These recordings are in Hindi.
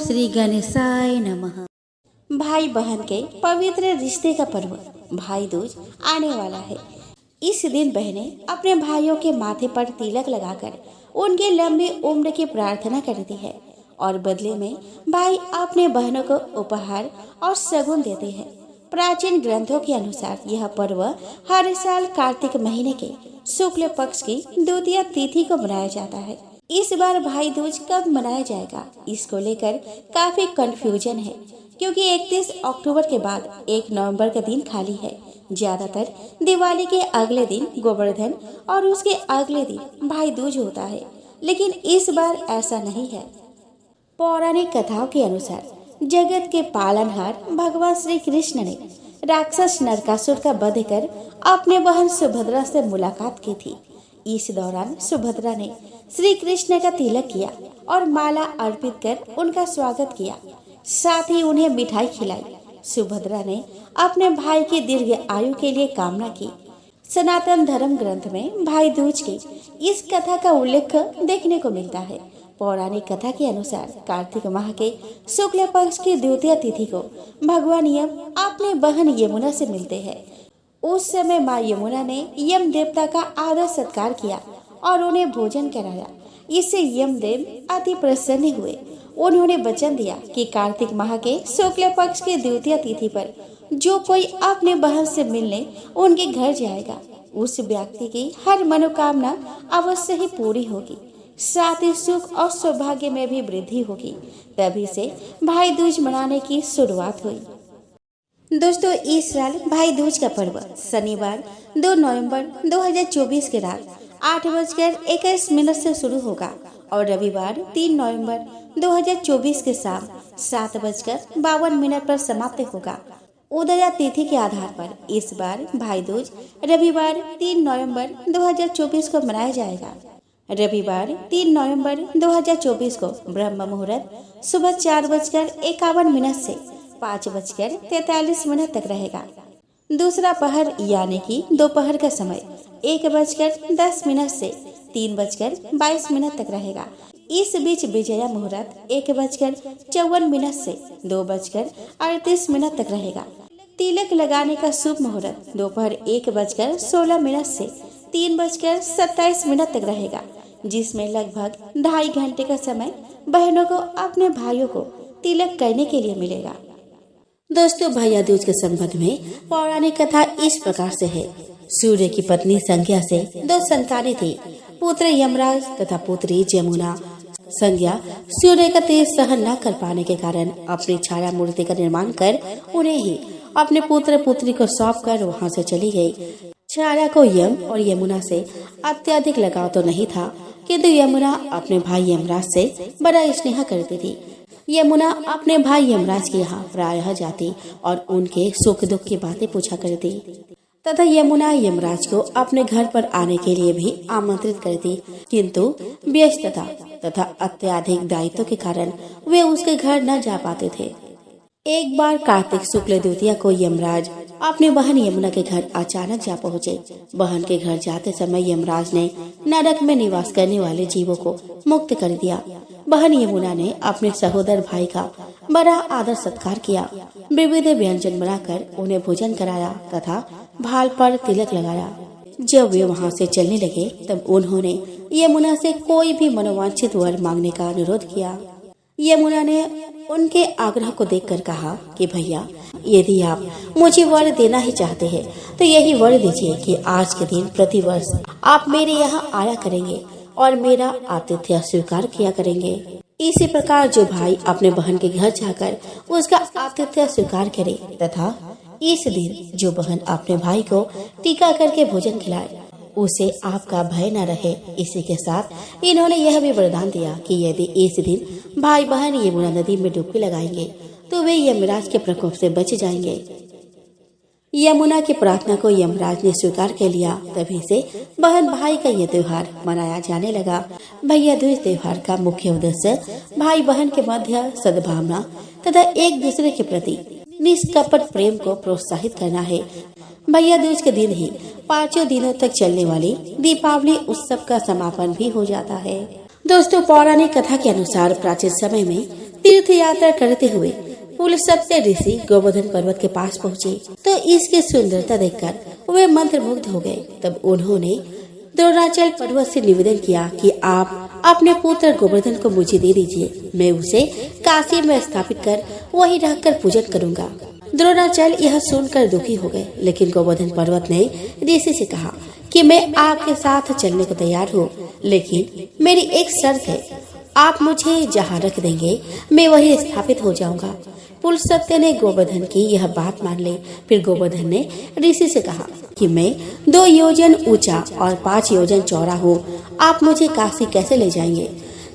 श्री गणेशाय नमः। भाई बहन के पवित्र रिश्ते का पर्व भाई दूज आने वाला है। इस दिन बहनें अपने भाइयों के माथे पर तिलक लगाकर उनकी लंबी उम्र की प्रार्थना करती है और बदले में भाई अपने बहनों को उपहार और शगुन देते हैं। प्राचीन ग्रंथों के अनुसार यह पर्व हर साल कार्तिक महीने के शुक्ल पक्ष की द्वितीय तिथि को मनाया जाता है। इस बार भाई दूज कब मनाया जाएगा, इसको लेकर काफी कंफ्यूजन है, क्योंकि 31 अक्टूबर के बाद 1 नवंबर का दिन खाली है। ज्यादातर दिवाली के अगले दिन गोवर्धन और उसके अगले दिन भाई दूज होता है, लेकिन इस बार ऐसा नहीं है। पौराणिक कथाओं के अनुसार जगत के पालनहार भगवान श्री कृष्ण ने राक्षस नरकासुर का वध कर अपने बहन सुभद्रा से मुलाकात की थी। इस दौरान सुभद्रा ने श्री कृष्ण का तिलक किया और माला अर्पित कर उनका स्वागत किया, साथ ही उन्हें मिठाई खिलाई। सुभद्रा ने अपने भाई की दीर्घ आयु के लिए कामना की। सनातन धर्म ग्रंथ में भाई दूज की इस कथा का उल्लेख देखने को मिलता है। पौराणिक कथा के अनुसार कार्तिक माह के शुक्ल पक्ष की द्वितीय तिथि को भगवान यम अपने बहन यमुना से मिलते हैं। उस समय माँ यमुना ने यम देवता का आदर सत्कार किया और उन्हें भोजन कराया। इससे यमदेव अति प्रसन्न हुए। उन्होंने वचन दिया कि कार्तिक माह के शुक्ल पक्ष की द्वितीय तिथि पर जो कोई अपने बहन से मिलने उनके घर जाएगा, उस व्यक्ति की हर मनोकामना अवश्य ही पूरी होगी, साथ ही सुख और सौभाग्य में भी वृद्धि होगी। तभी से भाई दूज मनाने की शुरुआत हुई। दोस्तों, इस साल भाई दूज का पर्व शनिवार 2 नवंबर 2024 के रात 8:21 से शुरू होगा और रविवार 3 नवंबर 2024 के शाम 7:52 पर समाप्त होगा। उदया तिथि के आधार पर इस बार भाई दूज रविवार 3 नवंबर 2024 को मनाया जाएगा। रविवार 3 नवंबर 2024 को ब्रह्म मुहूर्त सुबह 4:51 से 5:43 तक रहेगा। दूसरा पहर यानी कि दोपहर का समय 1:10 से 3:22 तक रहेगा। इस बीच विजया मुहूर्त 1:54 से 2:38 तक रहेगा। तिलक लगाने का शुभ मुहूर्त दोपहर 1:16 से 3:27 तक रहेगा, जिसमें लगभग 2.5 घंटे का समय बहनों को अपने भाइयों को तिलक करने के लिए मिलेगा। दोस्तों, भैया दूज के संबंध में पौराणिक कथा इस प्रकार से है। सूर्य की पत्नी संज्ञा से 2 संतानें थी, पुत्र यमराज तथा पुत्री जमुना। संज्ञा सूर्य का तेज सहन न कर पाने के कारण अपनी छाया मूर्ति का निर्माण कर उन्हें ही अपने पुत्र पुत्री को सौंप कर वहाँ से चली गई। छाया को यम और यमुना से अत्यधिक लगाव तो नहीं था, किंतु यमुना अपने भाई यमराज से बड़ा स्नेह करती थी। यमुना अपने भाई यमराज के यहाँ प्रायः जाती और उनके सुख दुख की बातें पूछा करती तथा यमुना यमराज को अपने घर पर आने के लिए भी आमंत्रित करती, किंतु व्यस्तता तथा अत्यधिक दायित्व के कारण वे उसके घर न जा पाते थे। एक बार कार्तिक शुक्ल द्वितीया को यमराज अपनी बहन यमुना के घर अचानक जा पहुँचे। बहन के घर जाते समय यमराज ने नरक में निवास करने वाले जीवों को मुक्त कर दिया। बहन यमुना ने अपने सहोदर भाई का बड़ा आदर सत्कार किया। विविध व्यंजन बनाकर उन्हें भोजन कराया तथा भाल पर तिलक लगाया। जब वे वहाँ से चलने लगे तब उन्होंने यमुना से कोई भी मनोवांछित वर मांगने का अनुरोध किया। यमुना ने उनके आग्रह को देखकर कहा कि भैया, यदि आप मुझे वर देना ही चाहते हैं तो यही वर दीजिए कि आज के दिन प्रतिवर्ष आप मेरे यहाँ आया करेंगे और मेरा आतिथ्य स्वीकार किया करेंगे। इसी प्रकार जो भाई अपने बहन के घर जाकर उसका आतिथ्य स्वीकार करे तथा इस दिन जो बहन अपने भाई को टीका करके भोजन खिलाए, उसे आपका भय न रहे। इसी के साथ इन्होंने यह भी वरदान दिया कि यदि इस दिन भाई बहन यमुना नदी में डुबकी लगाएंगे तो वे यमराज के प्रकोप से बच जाएंगे। यमुना की प्रार्थना को यमराज ने स्वीकार कर लिया। तभी से बहन भाई का यह त्योहार मनाया जाने लगा। भैया दूज त्योहार का मुख्य उद्देश्य भाई बहन के मध्य सद्भावना तथा एक दूसरे के प्रति निष्कपट प्रेम को प्रोत्साहित करना है। भैया दूज के दिन ही 5 दिनों तक चलने वाली दीपावली उत्सव का समापन भी हो जाता है। दोस्तों, पौराणिक कथा के अनुसार प्राचीन समय में तीर्थ यात्रा करते हुए पुलस्त्य ऋषि गोवर्धन पर्वत के पास पहुँचे तो इसकी सुंदरता देखकर वे मंत्रमुग्ध हो गए। तब उन्होंने द्रोणाचल पर्वत से निवेदन किया कि आप अपने पुत्र गोवर्धन को मुझे दे दीजिए, मैं उसे काशी में स्थापित कर वहीं रहकर पूजन करूंगा। द्रोणाचल यह सुनकर दुखी हो गए, लेकिन गोवर्धन पर्वत ने ऋषि से कहा कि मैं आपके साथ चलने को तैयार हूँ, लेकिन मेरी एक शर्त है, आप मुझे जहाँ रख देंगे मैं वहीं स्थापित हो जाऊंगा। पुलस्त्य ने गोवर्धन की यह बात मान ली। फिर गोवर्धन ने ऋषि से कहा कि मैं 2 योजन ऊंचा और 5 योजन चौड़ा हूँ, आप मुझे काशी कैसे ले जाएंगे?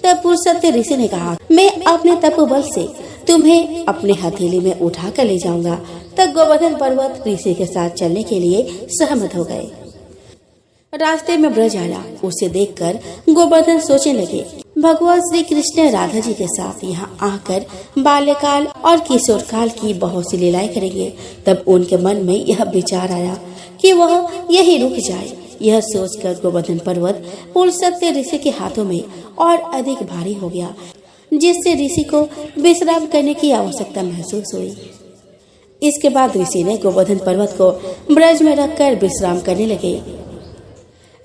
तब पुलस्त्य ऋषि ने कहा, मैं अपने तपोबल से तुम्हें अपने हथेली में उठा कर ले जाऊंगा। तब गोवर्धन पर्वत ऋषि के साथ चलने के लिए सहमत हो गए। रास्ते में ब्रज आया, उसे देखकर गोवर्धन सोचने लगे, भगवान श्री कृष्ण राधा जी के साथ यहाँ आकर बाल्यकाल और किशोर काल की बहुत सी लीलाएं करेंगे। तब उनके मन में यह विचार आया कि वह यही रुक जाए। यह सोचकर गोवर्धन पर्वत पुलस्त्य ऋषि के हाथों में और अधिक भारी हो गया, जिससे ऋषि को विश्राम करने की आवश्यकता महसूस हुई। इसके बाद ऋषि ने गोवर्धन पर्वत को ब्रज में रखकर विश्राम करने लगे।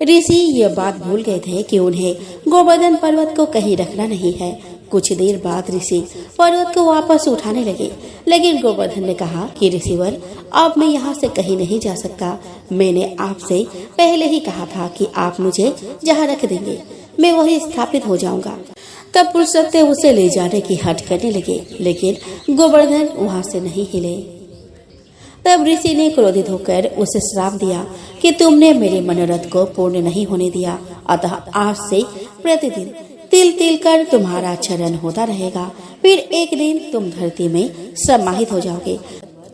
ऋषि ये बात भूल गए थे कि उन्हें गोवर्धन पर्वत को कहीं रखना नहीं है। कुछ देर बाद ऋषि पर्वत को वापस उठाने लगे, लेकिन गोवर्धन ने कहा कि ऋषिवर, अब मैं यहाँ से कहीं नहीं जा सकता। मैंने आपसे पहले ही कहा था कि आप मुझे जहाँ रख देंगे मैं वहीं स्थापित हो जाऊंगा। तब पुलस्त्य उसे ले जाने की हट करने लगे, लेकिन गोवर्धन वहाँ से नहीं हिले। तब ऋषि ने क्रोधित होकर उसे श्राप दिया कि तुमने मेरे मनोरथ को पूर्ण नहीं होने दिया, अतः आज से प्रतिदिन तिल तिल कर तुम्हारा चरण होता रहेगा। फिर एक दिन तुम धरती में समाहित हो जाओगे।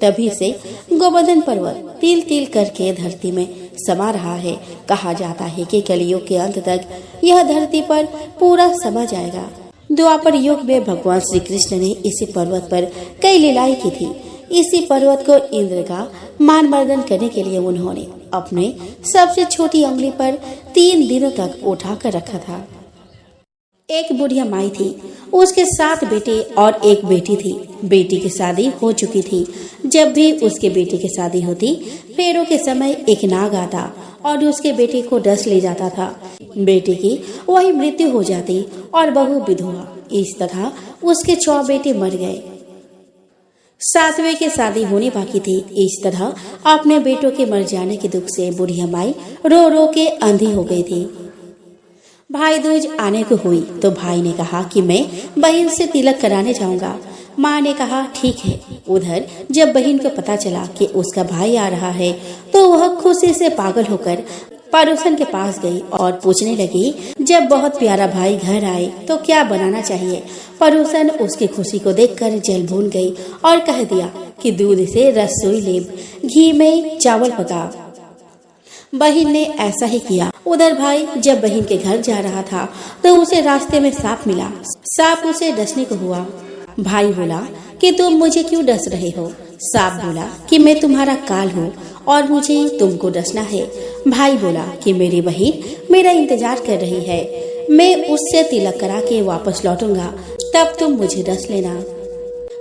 तभी से गोवर्धन पर्वत तिल तिल करके धरती में समा रहा है। कहा जाता है कि कलियुग के अंत तक यह धरती पर पूरा समा जाएगा। द्वापर युग में भगवान श्री कृष्ण ने इसी पर्वत पर कई लीलाएं की थी। इसी पर्वत को इंद्र का मान मर्दन करने के लिए उन्होंने अपने सबसे छोटी उंगली पर 3 दिनों तक उठा कर रखा था। एक बुढ़िया माई थी, उसके 7 बेटे और एक बेटी थी। बेटी की शादी हो चुकी थी। जब भी उसके बेटी की शादी होती, फेरों के समय एक नाग आता और उसके बेटे को डस ले जाता था। बेटे की वही मृत्यु हो जाती और बहू विधवा। इस तरह उसके 6 बेटे मर गए। 7वें की शादी होने बाकी थी। इस तरह अपने बेटों के मर जाने के दुख से बुढ़िया माई रो रो के अंधी हो गई थी। भाई दूज आने को हुई तो भाई ने कहा कि मैं बहन से तिलक कराने जाऊंगा। माँ ने कहा ठीक है। उधर जब बहन को पता चला कि उसका भाई आ रहा है तो वह खुशी से पागल होकर पड़ोसन के पास गई और पूछने लगी, जब बहुत प्यारा भाई घर आए तो क्या बनाना चाहिए? पड़ोसन उसकी खुशी को देखकर जल भून गई और कह दिया कि दूध से रसोई लेब, घी में चावल पका। बहन ने ऐसा ही किया। उधर भाई जब बहन के घर जा रहा था तो उसे रास्ते में सांप मिला। सांप उसे डसने को हुआ। भाई बोला कि तुम मुझे क्यों डस रहे हो? सांप बोला कि मैं तुम्हारा काल हूँ और मुझे तुमको डसना है। भाई बोला कि मेरी बहन मेरा इंतजार कर रही है, मैं उससे तिलक करा के वापस लौटूंगा, तब तुम मुझे डस लेना।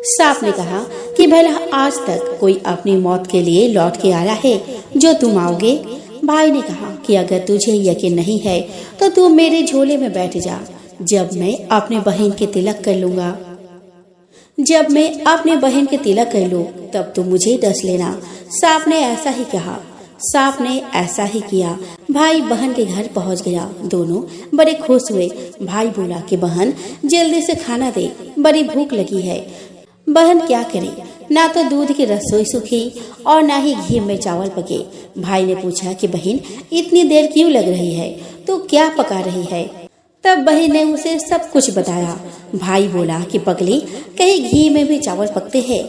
सांप ने कहा कि भला आज तक कोई अपनी मौत के लिए लौट के आया है जो तुम आओगे? भाई ने कहा कि अगर तुझे यकीन नहीं है तो तू मेरे झोले में बैठ जा, जब मैं अपने बहन के तिलक कर लूंगा। जब मैं अपने बहन के तिलक कर लूं तब तू मुझे डस लेना। सांप ने ऐसा ही कहा। सांप ने ऐसा ही किया। भाई बहन के घर पहुंच गया। दोनों बड़े खुश हुए। भाई बोला कि बहन जल्दी से खाना दे, बड़ी भूख लगी है। बहन क्या करे, ना तो दूध की रसोई सूखी और ना ही घी में चावल पके। भाई ने पूछा कि बहन इतनी देर क्यों लग रही है, तू क्या पका रही है? तब बहन ने उसे सब कुछ बताया। भाई बोला कि पगली, कहीं घी में भी चावल पकते हैं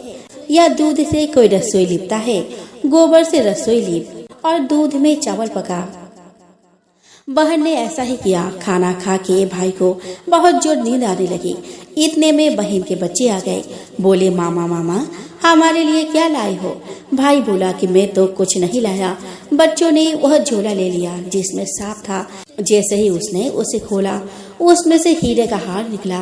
या दूध से कोई रसोई लिपता है? गोबर से रसोई लिप और दूध में चावल पका। बहन ने ऐसा ही किया। खाना खा के भाई को बहुत जोर नींद आने लगी। इतने में बहन के बच्चे आ गए। बोले, मामा मामा हमारे लिए क्या लाए हो? भाई बोला कि मैं तो कुछ नहीं लाया। बच्चों ने वह झोला ले लिया जिसमें सांप था। जैसे ही उसने उसे खोला, उसमें से हीरे का हार निकला।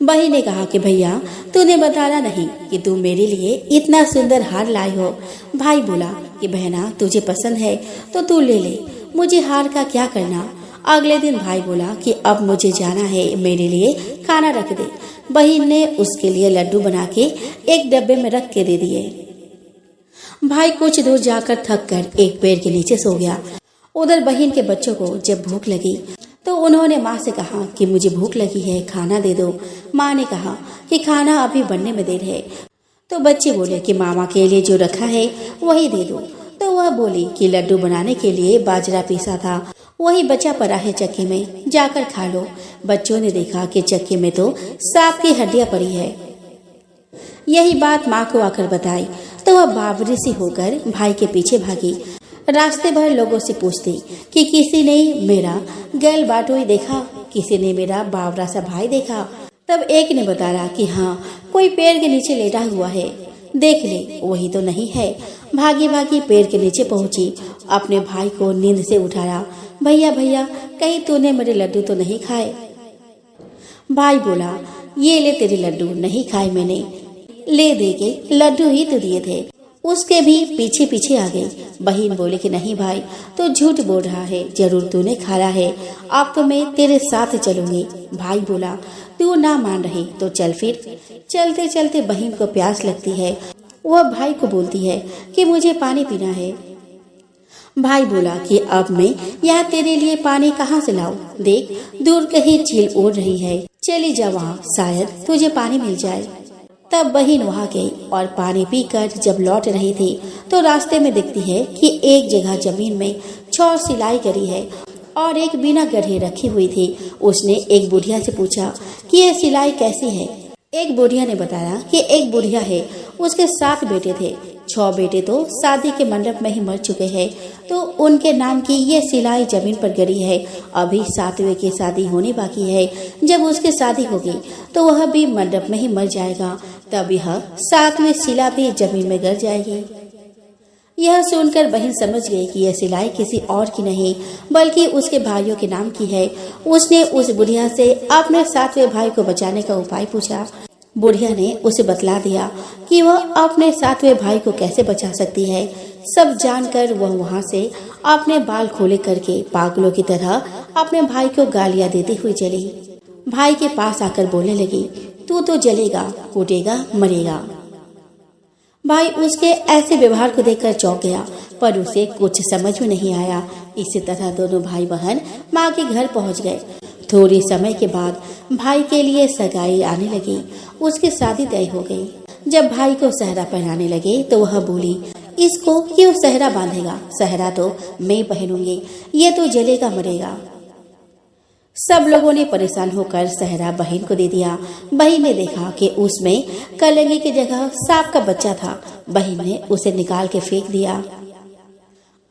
बहन ने कहा कि भैया तूने बताया नहीं कि तू मेरे लिए इतना सुंदर हार लाई हो। भाई बोला कि बहना तुझे पसंद है तो तू ले ले, मुझे हार का क्या करना। अगले दिन भाई बोला कि अब मुझे जाना है, मेरे लिए खाना रख दे। बहन ने उसके लिए लड्डू बना के एक डब्बे में रख के दे दिए। भाई कुछ दूर जाकर थक कर एक पेड़ के नीचे सो गया। उधर बहन के बच्चों को जब भूख लगी तो उन्होंने माँ से कहा कि मुझे भूख लगी है, खाना दे दो। माँ ने कहा कि खाना अभी बनने में देर है। तो बच्चे बोले कि मामा के लिए जो रखा है वही दे दो। तो वह बोली कि लड्डू बनाने के लिए बाजरा पीसा था, वही बचा पड़ा है चक्की में, जाकर खा लो। बच्चों ने देखा कि चक्की में तो सांप की हड्डियां पड़ी है। यही बात माँ को आकर बताई तो वह बावरी सी होकर भाई के पीछे भागी। रास्ते भर लोगों से पूछती कि किसी ने मेरा गैल बाटोई देखा, किसी ने मेरा बावरा सा भाई देखा। तब एक ने बताया कि हाँ, कोई पेड़ के नीचे लेटा हुआ है, देख ले, वही तो नहीं है। भागी भागी पेड़ के नीचे पहुंची, अपने भाई को नींद से उठाया। भैया भैया, कहीं तूने मेरे लड्डू तो नहीं खाए? भाई बोला, ये ले तेरे लड्डू, नहीं खाए मैंने। ले दे के लड्डू ही तो दिए थे। उसके भी पीछे पीछे आ गई। बहन बोले कि नहीं भाई, तो झूठ बोल रहा है, जरूर तूने खाया है, अब तो मैं तेरे साथ चलूंगी। भाई बोला, तू ना मान रही तो चल फिर। चलते चलते बहन को प्यास लगती है। वह भाई को बोलती है कि मुझे पानी पीना है। भाई बोला कि अब मैं यहाँ तेरे लिए पानी कहाँ से लाऊं? देख, दूर कहीं झील उड़ रही है, चली जा वहाँ, शायद तुझे पानी मिल जाए। तब बहन वहाँ गई और पानी पीकर जब लौट रही थी तो रास्ते में दिखती है कि एक जगह जमीन में 6 सिलाई करी है और एक बिना गढ़े रखी हुई थी। उसने एक बुढ़िया से पूछा कि ये सिलाई कैसी है। एक बुढ़िया ने बताया कि एक बुढ़िया है, उसके 7 बेटे थे, 6 बेटे तो शादी के मंडप में ही मर चुके हैं, तो उनके नाम की ये सिलाई जमीन पर गिरी है। अभी 7वें की शादी होनी बाकी है। जब उसकी शादी होगी तो वह भी मंडप में ही मर जाएगा, तब यह 7वें सिला भी जमीन में गिर जाएगी। यह सुनकर बहन समझ गई कि यह सिलाई किसी और की नहीं बल्कि उसके भाइयों के नाम की है। उसने उस बुढ़िया से अपने 7वें भाई को बचाने का उपाय पूछा। बुढ़िया ने उसे बतला दिया कि वह अपने 7वें भाई को कैसे बचा सकती है। सब जानकर वह वहां से अपने बाल खोले करके पागलों की तरह अपने भाई को गालियां देती हुई चली। भाई के पास आकर बोलने लगी, तू तो जलेगा, कूटेगा, मरेगा। भाई उसके ऐसे व्यवहार को देखकर चौंक गया, पर उसे कुछ समझ में नहीं आया। इसी तरह दोनों भाई बहन माँ के घर पहुँच गए। थोड़ी समय के बाद भाई के लिए सगाई आने लगी। उसकी शादी तय हो गई। जब भाई को सहरा पहनाने लगे तो वह बोली, इसको क्यों सहरा बांधेगा? सहरा तो मैं पहनूंगी, ये तो जलेगा मरेगा। सब लोगों ने परेशान होकर सहरा बहन को दे दिया। बहन ने देखा कि उसमें कलंगी की जगह सांप का बच्चा था। बहन ने उसे निकाल के फेंक दिया।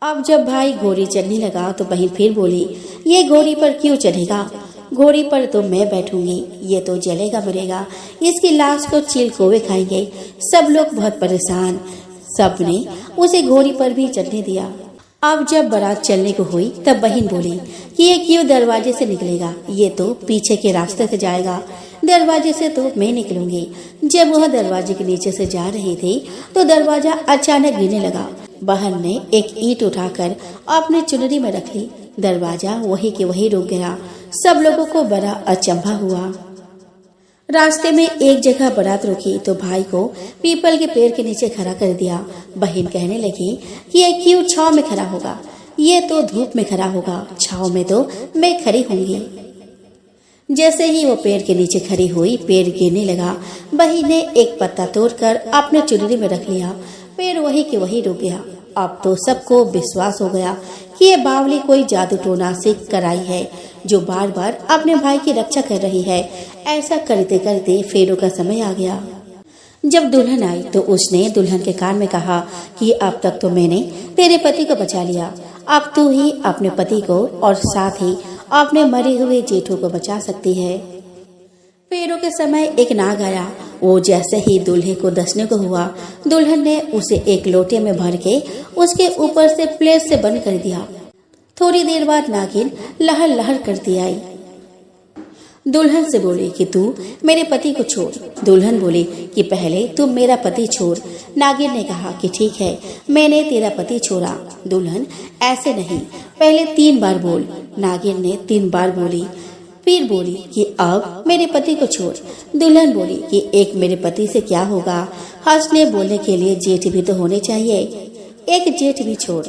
अब जब भाई घोड़ी चढ़ने लगा तो बहन फिर बोली, ये घोड़ी पर क्यों चढ़ेगा? घोड़ी पर तो मैं बैठूंगी, ये तो जलेगा मरेगा, इसकी लाश को चील कौवे खाएंगे। सब लोग बहुत परेशान, सबने उसे घोड़ी पर भी चढ़ने दिया। अब जब बारात चलने को हुई तब बहन बोली कि ये क्यों दरवाजे से निकलेगा, ये तो पीछे के रास्ते से जाएगा, दरवाजे से तो मैं निकलूंगी। जब वह दरवाजे के नीचे से जा रही थी तो दरवाजा अचानक गिरने लगा। बहन ने एक ईंट उठाकर अपने चुनरी में रख ली। दरवाजा वही के वही रुक गया। सब लोगों को बड़ा अचंभा हुआ। रास्ते में एक जगह बारात रुकी तो भाई को पीपल के पेड़ के नीचे खड़ा कर दिया। बहन कहने लगी कि ये क्यों छांव में खड़ा होगा, ये तो धूप में खड़ा होगा, छांव में तो मैं खड़ी होंगी। जैसे ही वो पेड़ के नीचे खड़ी हुई, पेड़ गिरने लगा। बहन ने एक पत्ता तोड़कर अपने चुनरी में रख लिया। पेड़ वही के वही रुक गया। अब तो सबको विश्वास हो गया कि ये बावली कोई जादू टोना सीख कर आई है, जो बार बार अपने भाई की रक्षा कर रही है। ऐसा करते करते फेरों का समय आ गया। जब दुल्हन आई तो उसने दुल्हन के कान में कहा कि अब तक तो मैंने तेरे पति को बचा लिया, अब तू ही अपने पति को और साथ ही अपने मरे हुए जेठों को बचा सकती है। फेरों के समय एक नाग आया। वो जैसे ही दूल्हे को दसने को हुआ, दुल्हन ने उसे एक लोटे में भर के उसके ऊपर से प्लेट से बंद कर दिया। थोड़ी देर बाद नागिन लहर लहर करती आई। दुल्हन से बोली कि तू मेरे पति को छोड़। दुल्हन बोली कि पहले तुम मेरा पति छोड़। नागिन ने कहा कि ठीक है, मैंने तेरा पति छोड़ा। दुल्हन, ऐसे नहीं, पहले 3 बार बोल। नागिन ने 3 बार बोली। फिर बोली कि अब मेरे पति को छोड़। दुल्हन बोली कि एक मेरे पति से क्या होगा, हंसने बोलने के लिए जेठ भी तो होने चाहिए, एक जेठ भी छोड़।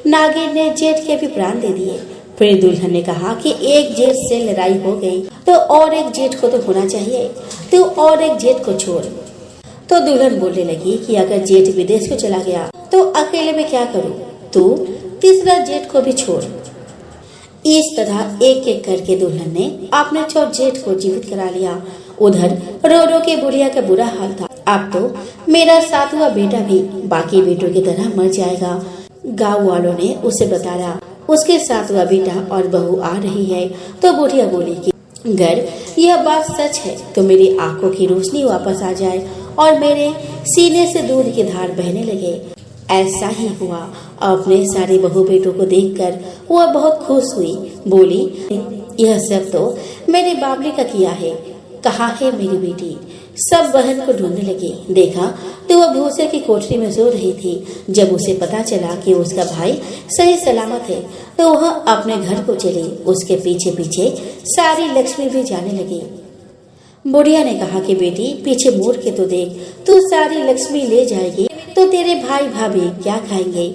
नागिन ने जेठ के भी प्राण दे दिए। फिर दुल्हन ने कहा कि एक जेठ से लड़ाई हो गई तो और एक जेठ को तो होना चाहिए, तू और एक जेठ को छोड़। तो दुल्हन बोलने लगी कि अगर जेठ विदेश को चला गया तो अकेले में क्या करूं, तू तीसरा जेठ को भी छोड़। इस तरह एक एक करके दुल्हन ने अपने 6 जेठ को जीवित करा लिया। उधर रो रो के बुढ़िया का बुरा हाल था। अब तो मेरा 7वां बेटा भी बाकी बेटों की तरह मर जाएगा। गाँव वालों ने उसे बताया उसके 7वां बेटा और बहू आ रही है। तो बुढ़िया बोली कि अगर यह बात सच है तो मेरी आंखों की रोशनी वापस आ जाए और मेरे सीने से दूध की धार बहने लगे। ऐसा ही हुआ। अपने सारे बहू बेटों को देखकर वह बहुत खुश हुई। बोली, यह सब तो मेरे बाबली का किया है। कहाँ है मेरी बेटी? सब बहन को ढूंढने लगी। देखा तो वह भूसे की कोठरी में सो रही थी। जब उसे पता चला कि उसका भाई सही सलामत है तो वह अपने घर को चली। उसके पीछे पीछे सारी लक्ष्मी भी जाने लगी। बुढ़िया ने कहा कि बेटी, पीछे मुड़ के तो देख, तू सारी लक्ष्मी ले जाएगी तो तेरे भाई भाभी क्या खाएंगे?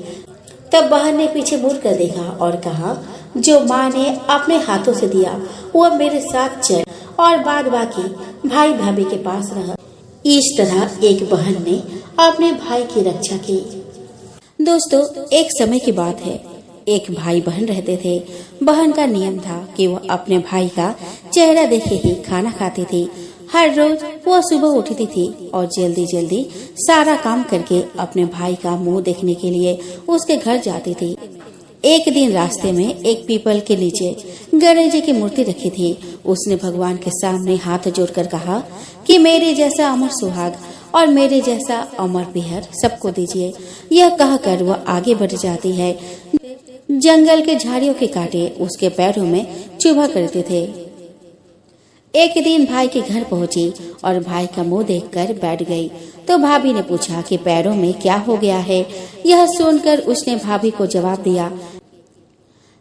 तब बहन ने पीछे मुड़ कर देखा और कहा, जो माँ ने अपने हाथों से दिया वह मेरे साथ चल और बाद बाकी भाई भाभी के पास रह। इस तरह एक बहन ने अपने भाई की रक्षा की। दोस्तों, एक समय की बात है। एक भाई बहन रहते थे। बहन का नियम था कि वह अपने भाई का चेहरा देखे ही खाना खाती थी। हर रोज वह सुबह उठती थी और जल्दी जल्दी सारा काम करके अपने भाई का मुंह देखने के लिए उसके घर जाती थी। एक दिन रास्ते में एक पीपल के नीचे गणेश जी की मूर्ति रखी थी। उसने भगवान के सामने हाथ जोड़कर कहा कि मेरे जैसा अमर सुहाग और मेरे जैसा अमर पीहर सबको दीजिए। यह कहकर वह आगे बढ़ जाती है। जंगल के झाड़ियों के कांटे उसके पैरों में चुभा करते थे। एक दिन भाई के घर पहुंची और भाई का मुंह देखकर बैठ गई। तो भाभी ने पूछा कि पैरों में क्या हो गया है। यह सुनकर उसने भाभी को जवाब दिया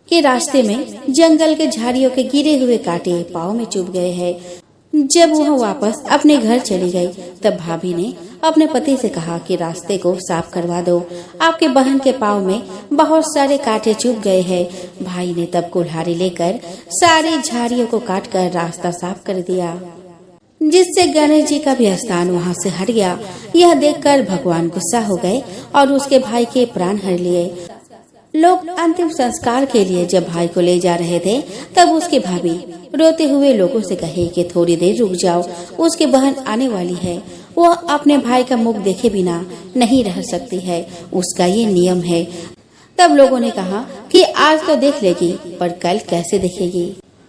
कि रास्ते में जंगल के झाड़ियों के गिरे हुए कांटे पाँव में चुभ गए हैं। जब वह वापस अपने घर चली गई तब भाभी ने अपने पति से कहा कि रास्ते को साफ करवा दो, आपके बहन के पाँव में बहुत सारे कांटे चुभ गए हैं। भाई ने तब कुल्हाड़ी लेकर सारी झाड़ियों को काटकर रास्ता साफ कर दिया, जिससे गणेश जी का भी स्थान वहाँ से हट गया। यह देखकर भगवान गुस्सा हो गए और उसके भाई के प्राण हर लिए। लोग अंतिम संस्कार के लिए जब भाई को ले जा रहे थे तब उसकी भाभी रोते हुए लोगों से कहे कि थोड़ी देर रुक जाओ, उसकी बहन आने वाली है। वह अपने भाई का मुख देखे बिना नहीं रह सकती है, उसका ये नियम है। तब लोगों ने कहा कि आज तो देख लेगी पर कल कैसे देखेगी।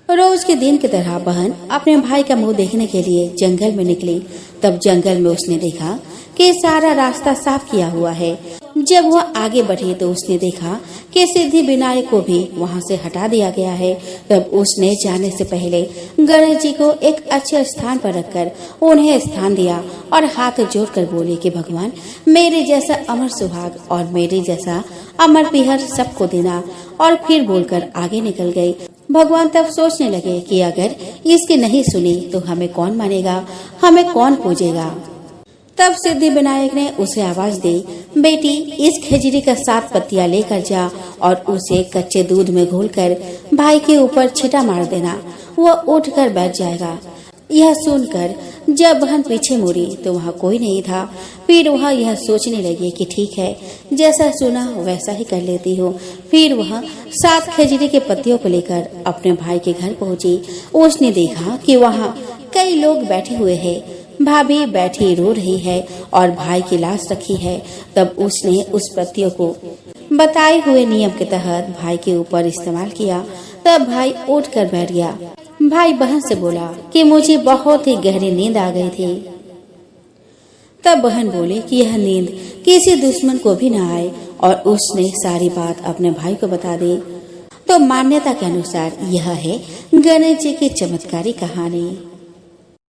रोज के दिन की तरह बहन अपने भाई का मुंह देखने के लिए जंगल में निकली। तब जंगल में उसने देखा कि सारा रास्ता साफ किया हुआ है। जब वह आगे बढ़ी तो उसने देखा कि सिद्धि विनायक को भी वहां से हटा दिया गया है। तब उसने जाने से पहले गणेश जी को एक अच्छे स्थान पर रखकर उन्हें स्थान दिया और हाथ जोड़कर बोले कि भगवान, मेरे जैसा अमर सुहाग और मेरे जैसा अमर पीहर सबको देना। और फिर बोलकर आगे निकल गई। भगवान तब सोचने लगे कि अगर इसकी नहीं सुनी तो हमें कौन मानेगा, हमें कौन पूजेगा। तब सिद्धि विनायक ने उसे आवाज दी, बेटी, इस खजूरी का 7 पत्तियां लेकर जा और उसे कच्चे दूध में घोलकर भाई के ऊपर छिटा मार देना, वह उठकर बैठ जाएगा। यह सुनकर जब बहन पीछे मुड़ी तो वहाँ कोई नहीं था। फिर वह यह सोचने लगी कि ठीक है, जैसा सुना वैसा ही कर लेती हूँ। फिर वह 7 खजूरी के पत्तियों को लेकर अपने भाई के घर पहुँची। उसने देखा कि वहाँ कई लोग बैठे हुए हैं। भाभी बैठी रो रही है और भाई की लाश रखी है। तब उसने उस पत्तियों को बताए हुए नियम के तहत भाई के ऊपर इस्तेमाल किया। तब भाई उठकर बैठ गया। भाई बहन से बोला कि मुझे बहुत ही गहरी नींद आ गई थी। तब बहन बोली कि यह नींद किसी दुश्मन को भी न आए और उसने सारी बात अपने भाई को बता दी। तो मान्यता के अनुसार यह है गणेश जी की चमत्कारी कहानी।